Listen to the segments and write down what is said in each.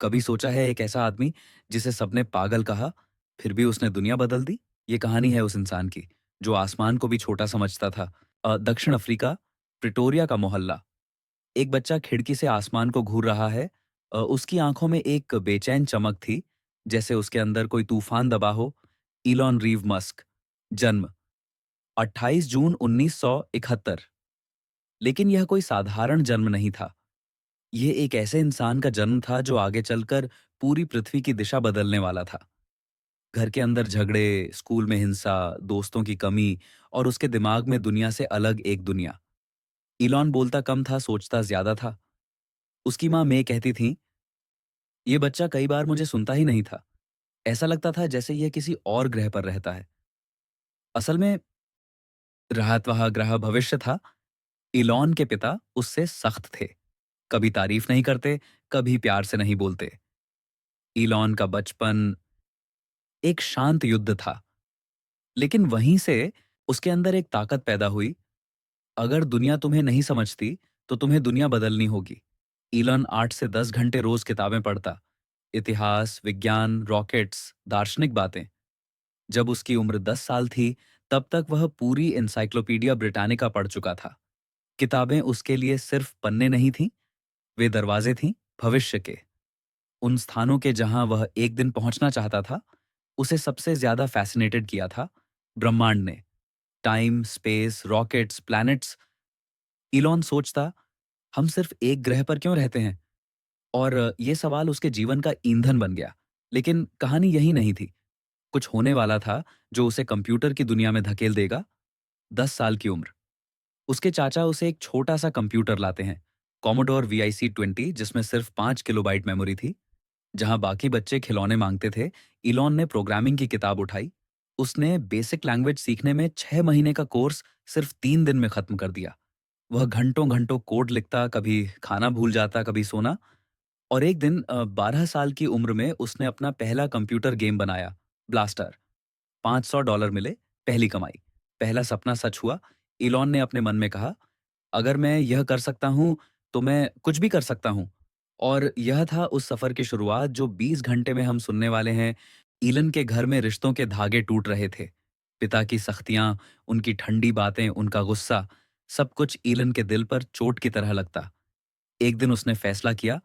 कभी सोचा है एक ऐसा आदमी जिसे सबने पागल कहा, फिर भी उसने दुनिया बदल दी? ये कहानी है उस इंसान की, जो आसमान को भी छोटा समझता था। दक्षिण अफ्रीका, प्रिटोरिया का मोहल्ला। एक बच्चा खिड़की से आसमान को घूर रहा है। उसकी आंखों में एक बेचैन चमक थी, जैसे उसके अंदर कोई तूफान दबा हो। Elon रीव Musk. जन्म 28 जून 1971। लेकिन यह कोई साधारण जन्म नहीं था। ये एक ऐसे इंसान का जन्म था जो आगे चलकर पूरी पृथ्वी की दिशा बदलने वाला था। घर के अंदर झगड़े, स्कूल में हिंसा, दोस्तों की कमी और उसके दिमाग में दुनिया से अलग एक दुनिया। इलॉन बोलता कम था, सोचता ज्यादा था। उसकी माँ मे कहती थी, ये बच्चा कई बार मुझे सुनता ही नहीं था। ऐसा लगता था जैसे यह किसी और ग्रह पर रहता है। असल में राहत वह ग्रह भविष्य था। इलॉन के पिता उससे सख्त थे। कभी तारीफ नहीं करते, कभी प्यार से नहीं बोलते। इलॉन का बचपन एक शांत युद्ध था। लेकिन वहीं से उसके अंदर एक ताकत पैदा हुई। अगर दुनिया तुम्हें नहीं समझती, तो तुम्हें दुनिया बदलनी होगी। इलन 8 से 10 घंटे रोज किताबें पढ़ता। इतिहास, विज्ञान, रॉकेट्स, दार्शनिक बातें। जब उसकी उम्र 10 साल थी, तब तक वह पूरी एनसाइक्लोपीडिया ब्रिटानिका पढ़ चुका था। किताबें उसके लिए सिर्फ पन्ने नहीं थीं, वे दरवाजे थीं भविष्य के। उन स्थानों के जहां वह एक दिन पहुंचना चाहता था। उसे सबसे ज्यादा फैसिनेटेड किया था ब्रह्मांड ने। Time, space, rockets, planets. Elon सोचता, हम सिर्फ एक ग्रह पर क्यों रहते हैं? और ये सवाल उसके जीवन का ईंधन बन गया। लेकिन कहानी यही नहीं थी। कुछ होने वाला था जो उसे कंप्यूटर की दुनिया में धकेल देगा। 10 साल की उम्र। उसके चाचा उसे एक छोटा सा कंप्यूटर लाते हैं, कॉमोडोर VIC-20, जिसमें सिर्फ 5 किलोबाइट मेमोरी थी। जहां बाकी बच्चे खिलौने मांगते थे, इलॉन ने प्रोग्रामिंग की किताब उठाई। उसने बेसिक लैंग्वेज सीखने में 6 महीने का कोर्स सिर्फ 3 दिन में खत्म कर दिया। वह घंटों घंटों कोड लिखता, कभी खाना भूल जाता, कभी सोना। और एक दिन 12 साल की उम्र में उसने अपना पहला कंप्यूटर गेम बनाया, ब्लास्टर। $500 मिले, पहली कमाई। पहला सपना सच हुआ। इलॉन ने अपने मन में कहा, अगर मैं यह कर सकता हूं, तो मैं कुछ भी कर सकता हूं। और यह था उस सफर की शुरुआत जो 20 घंटे में हम सुनने वाले हैं। ईलन के घर में रिश्तों के धागे टूट रहे थे। पिता की सख्तियां, उनकी ठंडी बातें, उनका गुस्सा, सब कुछ ईलन के दिल पर चोट की तरह लगता। एक दिन उसने फैसला किया,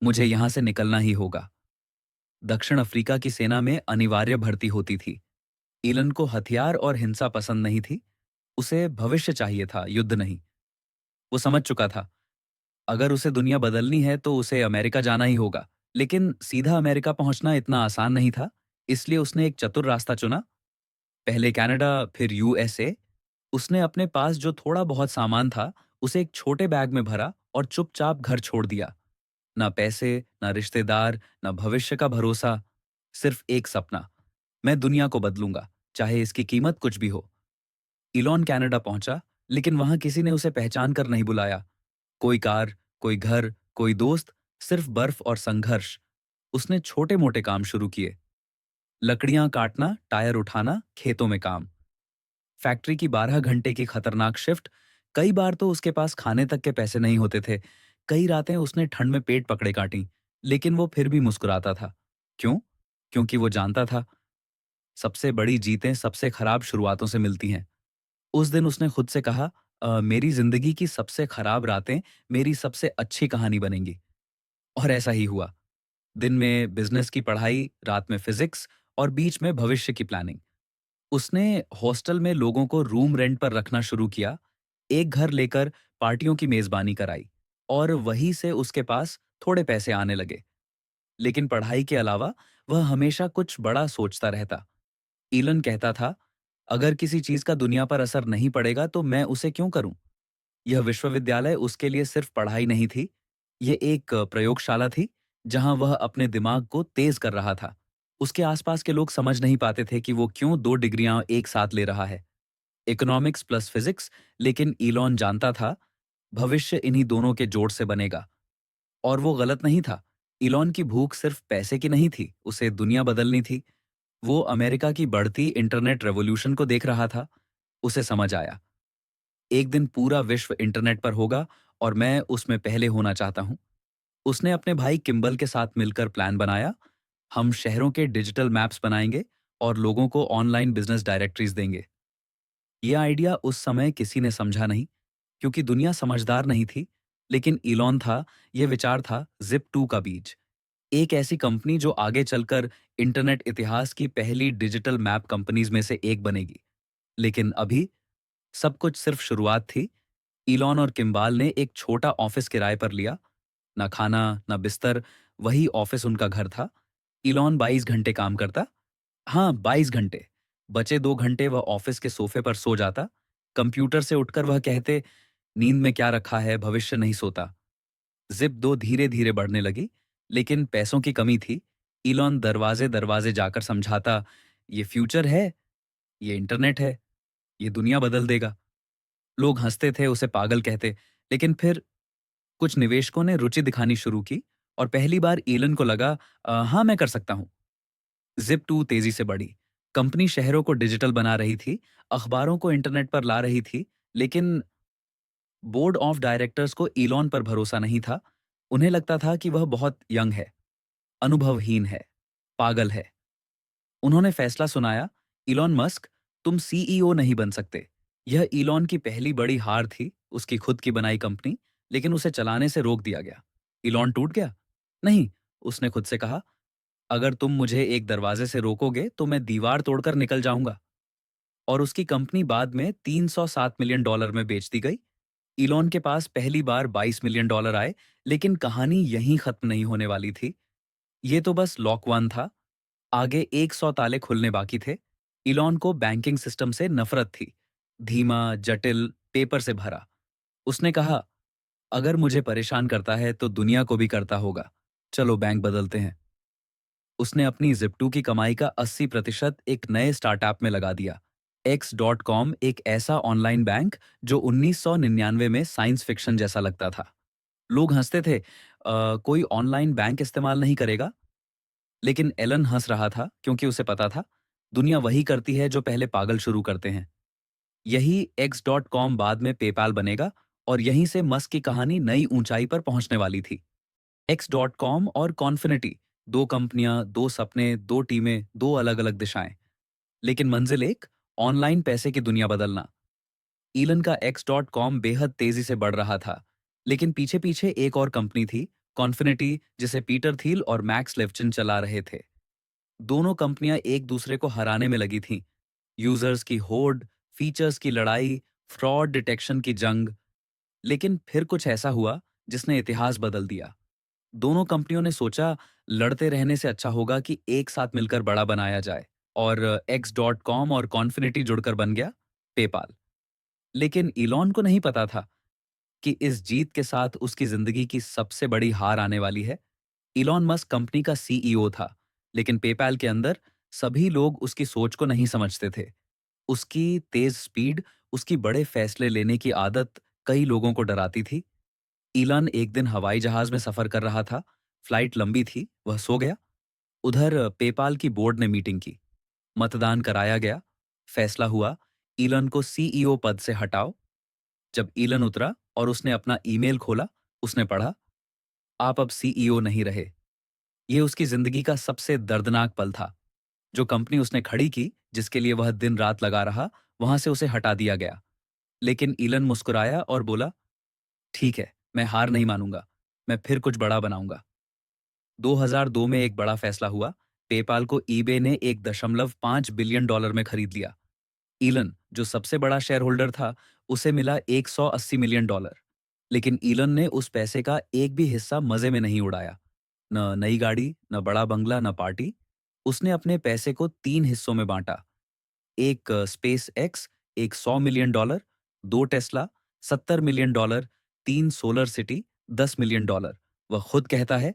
मुझे यहां से निकलना ही होगा। दक्षिण अफ्रीका की सेना में अनिवार्य भर्ती होती थी। ईलन को हथियार और हिंसा पसंद नहीं थी। उसे भविष्य चाहिए था, युद्ध नहीं। वो समझ चुका था, अगर उसे दुनिया बदलनी है तो उसे अमेरिका जाना ही होगा। लेकिन सीधा अमेरिका पहुंचना इतना आसान नहीं था। इसलिए उसने एक चतुर रास्ता चुना। पहले कनाडा, फिर USA। उसने अपने पास जो थोड़ा बहुत सामान था, उसे एक छोटे बैग में भरा और चुपचाप घर छोड़ दिया। ना पैसे, ना रिश्तेदार, ना भविष्य का भरोसा। सिर्फ एक सपना, मैं दुनिया को बदलूंगा, चाहे इसकी कीमत कुछ भी हो। इलॉन कनाडा पहुंचा, लेकिन वहां किसी ने उसे पहचान कर नहीं बुलाया। कोई कार, कोई घर, कोई दोस्त, सिर्फ बर्फ और संघर्ष। उसने छोटे मोटे काम शुरू किए। लकड़ियां काटना, टायर उठाना, खेतों में काम। फैक्ट्री की 12 घंटे की खतरनाक शिफ्ट। कई बार तो उसके पास खाने तक के पैसे नहीं होते थे। कई रातें उसने ठंड में पेट पकड़े काटी। लेकिन वो फिर भी मुस्कुराता था। क्यों? क्योंकि वो जानता था, सबसे बड़ी जीतें सबसे खराब शुरुआतों से मिलती हैं। उस दिन उसने खुद से कहा, मेरी जिंदगी की सबसे खराब रातें मेरी सबसे अच्छी कहानी बनेंगी। और ऐसा ही हुआ। दिन में बिजनेस की पढ़ाई, रात में फिजिक्स और बीच में भविष्य की प्लानिंग। उसने हॉस्टल में लोगों को रूम रेंट पर रखना शुरू किया। एक घर लेकर पार्टियों की मेजबानी कराई। और वहीं से उसके पास थोड़े पैसे आने लगे। लेकिन पढ़ाई के अलावा वह हमेशा कुछ बड़ा सोचता रहता। ईलन कहता था, अगर किसी चीज का दुनिया पर असर नहीं पड़ेगा तो मैं उसे क्यों करूं? यह विश्वविद्यालय उसके लिए सिर्फ पढ़ाई नहीं थी। यह एक प्रयोगशाला थी, जहां वह अपने दिमाग को तेज कर रहा था। उसके आसपास के लोग समझ नहीं पाते थे कि वो क्यों 2 डिग्रियां एक साथ ले रहा है, इकोनॉमिक्स प्लस फिजिक्स। लेकिन ईलॉन जानता था, भविष्य इन्हीं दोनों के जोड़ से बनेगा। और वो गलत नहीं था। ईलॉन की भूख सिर्फ पैसे की नहीं थी, उसे दुनिया बदलनी थी। वो अमेरिका की बढ़ती इंटरनेट रेवोल्यूशन को देख रहा था। उसे समझ आया, एक दिन पूरा विश्व इंटरनेट पर होगा और मैं उसमें पहले होना चाहता हूं। उसने अपने भाई किम्बल के साथ मिलकर प्लान बनाया। हम शहरों के डिजिटल मैप्स बनाएंगे और लोगों को ऑनलाइन बिजनेस डायरेक्टरीज देंगे। यह आइडिया उस समय किसी ने समझा नहीं, क्योंकि दुनिया समझदार नहीं थी। लेकिन इलॉन था, यह विचार था जिप टू का बीज। एक ऐसी कंपनी जो आगे चलकर इंटरनेट इतिहास की पहली डिजिटल मैप कंपनीज में से एक बनेगी। लेकिन अभी सब कुछ सिर्फ शुरुआत थी। इलॉन और किम्बाल ने एक छोटा ऑफिस किराए पर लिया। ना खाना, ना बिस्तर, वही ऑफिस उनका घर था। इलॉन 22 घंटे काम करता। हाँ, 22 घंटे। बचे 2 घंटे वह ऑफिस के सोफे पर सो जाता। कंप्यूटर से उठकर वह कहते, नींद में क्या रखा है, भविष्य नहीं सोता। जिप 2 धीरे धीरे बढ़ने लगी, लेकिन पैसों की कमी थी। इलॉन दरवाजे दरवाजे जाकर समझाता, ये फ्यूचर है, ये इंटरनेट है, ये दुनिया बदल देगा। लोग हंसते थे, उसे पागल कहते। लेकिन फिर कुछ निवेशकों ने रुचि दिखानी शुरू की और पहली बार इलन को लगा, हाँ मैं कर सकता हूं। जिप टू तेजी से बढ़ी। कंपनी शहरों को डिजिटल बना रही थी, अखबारों को इंटरनेट पर ला रही थी। लेकिन बोर्ड ऑफ डायरेक्टर्स को इलॉन पर भरोसा नहीं था। उन्हें लगता था कि वह बहुत यंग है, अनुभवहीन है, पागल है। उन्होंने फैसला सुनाया, इलॉन मस्क, तुम सीईओ नहीं बन सकते। यह इलॉन की पहली बड़ी हार थी, उसकी खुद की बनाई कंपनी। लेकिन उसे चलाने से रोक दिया गया। इलॉन टूट गया? नहीं, उसने खुद से कहा, अगर तुम मुझे एक दरवाजे से रोकोगे तो मैं दीवार तोड़कर निकल जाऊंगा। और उसकी कंपनी बाद में $307 मिलियन में बेच दी गई। इलॉन के पास पहली बार $22 मिलियन आए। लेकिन कहानी यहीं खत्म नहीं होने वाली थी। ये तो बस लॉक वन था। आगे 100 ताले खुलने बाकी थे। इलॉन को बैंकिंग सिस्टम से नफरत थी। धीमा, जटिल, पेपर से भरा। उसने कहा, अगर मुझे परेशान करता है तो दुनिया को भी करता होगा। चलो बैंक बदलते हैं। उसने अपनी जिप्टू की कमाई का 80% एक नए स्टार्टअप में लगा दिया। X.com, एक ऐसा ऑनलाइन बैंक जो 1999 में साइंस फिक्शन जैसा लगता था। लोग हंसते थे, कोई ऑनलाइन बैंक इस्तेमाल नहीं करेगा। लेकिन एलन हंस रहा था, क्योंकि उसे पता था दुनिया वही करती है जो पहले पागल शुरू करते हैं। यही X.com बाद में पेपाल बनेगा और यहीं से मस्क की कहानी नई ऊंचाई पर पहुंचने वाली थी। X.com और कॉन्फिनिटी, दो कंपनियां, दो सपने, दो टीमें, दो अलग अलग दिशाएं। लेकिन मंजिल एक, ऑनलाइन पैसे की दुनिया बदलना। ईलन का X.com बेहद तेजी से बढ़ रहा था। लेकिन पीछे पीछे एक और कंपनी थी, कॉन्फिनिटी, जिसे पीटर थील और मैक्स लेफ्चिन चला रहे थे। दोनों कंपनियां एक दूसरे को हराने में लगी थीं। यूजर्स की होड़, फीचर्स की लड़ाई, फ्रॉड डिटेक्शन की जंग। लेकिन फिर कुछ ऐसा हुआ जिसने इतिहास बदल दिया। दोनों कंपनियों ने सोचा, लड़ते रहने से अच्छा होगा कि एक साथ मिलकर बड़ा बनाया जाए। और X.com और कॉन्फिनिटी जुड़कर बन गया पेपाल। लेकिन इलॉन को नहीं पता था कि इस जीत के साथ उसकी जिंदगी की सबसे बड़ी हार आने वाली है। इलॉन मस्क कंपनी का सीईओ था, लेकिन पेपैल के अंदर सभी लोग उसकी सोच को नहीं समझते थे। उसकी तेज स्पीड, उसकी बड़े फैसले लेने की आदत कई लोगों को डराती थी। इलन एक दिन हवाई जहाज में सफर कर रहा था। फ्लाइट लंबी थी, वह सो गया। उधर पेपाल की बोर्ड ने मीटिंग की। मतदान कराया गया। फैसला हुआ, इलन को सीईओ पद से हटाओ। जब इलन उतरा और उसने अपना ईमेल खोला, उसने पढ़ा, आप अब सीईओ नहीं रहे। यह उसकी जिंदगी का सबसे दर्दनाक पल था। जो कंपनी उसने खड़ी की, जिसके लिए वह दिन रात लगा रहा, वहां से उसे हटा दिया गया। लेकिन इलन मुस्कुराया और बोला, ठीक है, मैं हार नहीं मानूंगा, मैं फिर कुछ बड़ा बनाऊंगा। 2002 में एक बड़ा फैसला हुआ। पेपाल को ईबे ने $1.5 बिलियन में खरीद लिया। ईलन, जो सबसे बड़ा शेयर होल्डर था, उसे मिला $180 मिलियन। लेकिन ईलन ने उस पैसे का एक भी हिस्सा मजे में नहीं उड़ाया। न नई गाड़ी, न बड़ा बंगला, न पार्टी। उसने अपने पैसे को 3 हिस्सों में बांटा। एक स्पेस एक्स, एक $100 मिलियन, दो टेस्ला, $70 मिलियन, तीन सोलर सिटी, $10 मिलियन। वह खुद कहता है,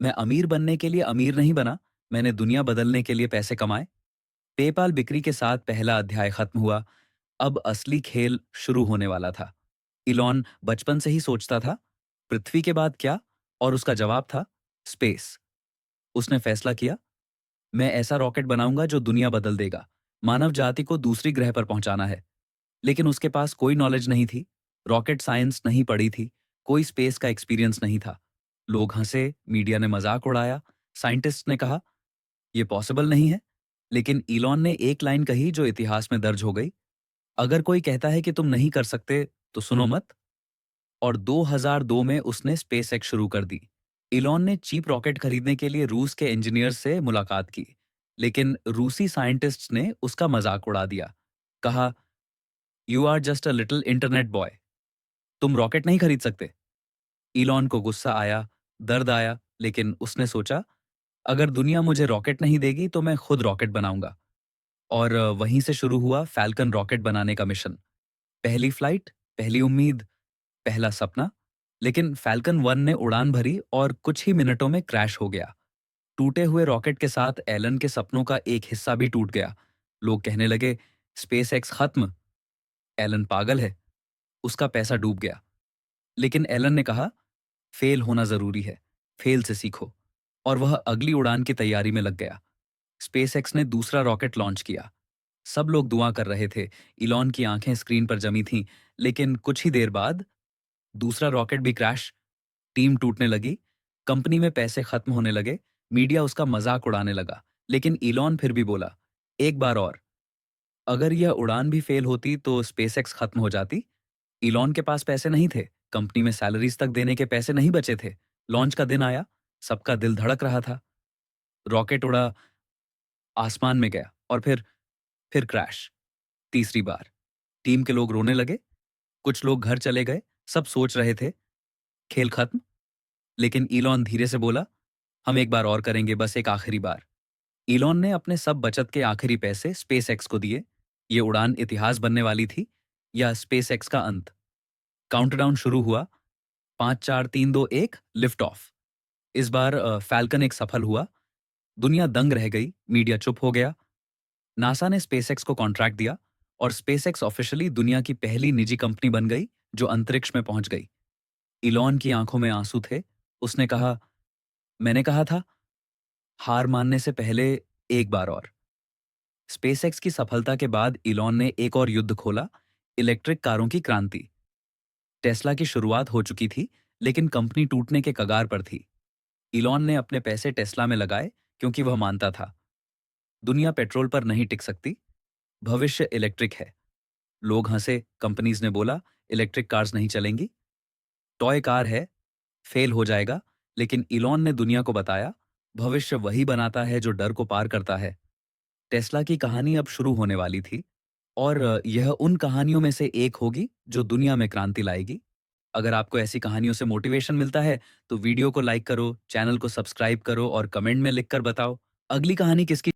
मैं अमीर बनने के लिए अमीर नहीं बना, मैंने दुनिया बदलने के लिए पैसे कमाए। पेपाल बिक्री के साथ पहला अध्याय खत्म हुआ। अब असली खेल शुरू होने वाला था। इलॉन बचपन से ही सोचता था, पृथ्वी के बाद क्या? और उसका जवाब था, स्पेस। उसने फैसला किया, मैं ऐसा रॉकेट बनाऊंगा जो दुनिया बदल देगा। मानव जाति को दूसरी ग्रह पर पहुंचाना है। लेकिन उसके पास कोई नॉलेज नहीं थी, रॉकेट साइंस नहीं पढ़ी थी, कोई स्पेस का एक्सपीरियंस नहीं था। लोग हंसे, मीडिया ने मजाक उड़ाया, साइंटिस्ट ने कहा ये पॉसिबल नहीं है। लेकिन इलॉन ने एक लाइन कही जो इतिहास में दर्ज हो गई, अगर कोई कहता है कि तुम नहीं कर सकते तो सुनो मत। और 2002 में उसने स्पेस एक्स शुरू कर दी। इलॉन ने चीप रॉकेट खरीदने के लिए रूस के इंजीनियर से मुलाकात की, लेकिन रूसी साइंटिस्ट्स ने उसका मजाक उड़ा दिया। कहा, you are just a little internet boy, तुम रॉकेट नहीं खरीद सकते। इलॉन को गुस्सा आया, दर्द आया, लेकिन उसने सोचा, अगर दुनिया मुझे रॉकेट नहीं देगी तो मैं खुद रॉकेट बनाऊंगा। और वहीं से शुरू हुआ फैल्कन रॉकेट बनाने का मिशन। पहली फ्लाइट, पहली उम्मीद, पहला सपना। लेकिन फैल्कन 1 ने उड़ान भरी और कुछ ही मिनटों में क्रैश हो गया। टूटे हुए रॉकेट के साथ एलन के सपनों का एक हिस्सा भी टूट गया। लोग कहने लगे, स्पेस एक्स खत्म, एलन पागल है, उसका पैसा डूब गया। लेकिन एलन ने कहा, फेल होना जरूरी है, फेल से सीखो। और वह अगली उड़ान की तैयारी में लग गया। स्पेस एक्स ने दूसरा रॉकेट लॉन्च किया। सब लोग दुआ कर रहे थे, इलॉन की आंखें स्क्रीन पर जमी थीं। लेकिन कुछ ही देर बाद दूसरा रॉकेट भी क्रैश, टीम टूटने लगी, कंपनी में पैसे खत्म होने लगे, मीडिया उसका मजाक उड़ाने लगा। लेकिन इलॉन फिर भी बोला, एक बार और। अगर यह उड़ान भी फेल होती तो स्पेसएक्स खत्म हो जाती। इलॉन के पास पैसे नहीं थे, कंपनी में सैलरीज तक देने के पैसे नहीं बचे थे। लॉन्च का दिन आया, सबका दिल धड़क रहा था। रॉकेट उड़ा, आसमान में गया और फिर क्रैश। तीसरी बार टीम के लोग रोने लगे, कुछ लोग घर चले गए, सब सोच रहे थे खेल खत्म। लेकिन इलॉन धीरे से बोला, हम एक बार और करेंगे, बस एक आखिरी बार। इलॉन ने अपने सब बचत के आखिरी पैसे स्पेसएक्स को दिए। ये उड़ान इतिहास बनने वाली थी, या स्पेसएक्स का अंत। काउंटडाउन शुरू हुआ, 5 4 3 2 1, लिफ्ट ऑफ। इस बार फैल्कन एक सफल हुआ। दुनिया दंग रह गई, मीडिया चुप हो गया। नासा ने स्पेसएक्स को कॉन्ट्रैक्ट दिया और स्पेसएक्स ऑफिशियली दुनिया की पहली निजी कंपनी बन गई जो अंतरिक्ष में पहुंच गई। इलॉन की आंखों में आंसू थे। उसने कहा, मैंने कहा था, हार मानने से पहले एक बार और। स्पेसएक्स की सफलता के बाद इलॉन ने एक और युद्ध खोला, इलेक्ट्रिक कारों की क्रांति। टेस्ला की शुरुआत हो चुकी थी, लेकिन कंपनी टूटने के कगार पर थी। इलॉन ने अपने पैसे टेस्ला में लगाए क्योंकि वह मानता था, दुनिया पेट्रोल पर नहीं टिक सकती, भविष्य इलेक्ट्रिक है। लोग हंसे, कंपनीज ने बोला, इलेक्ट्रिक कार्स नहीं चलेंगी, टॉय कार है, फेल हो जाएगा। लेकिन इलॉन ने दुनिया को बताया, भविष्य वही बनाता है जो डर को पार करता है। टेस्ला की कहानी अब शुरू होने वाली थी, और यह उन कहानियों में से एक होगी जो दुनिया में क्रांति लाएगी। अगर आपको ऐसी कहानियों से मोटिवेशन मिलता है तो वीडियो को लाइक करो, चैनल को सब्सक्राइब करो और कमेंट में लिखकर बताओ अगली कहानी किसकी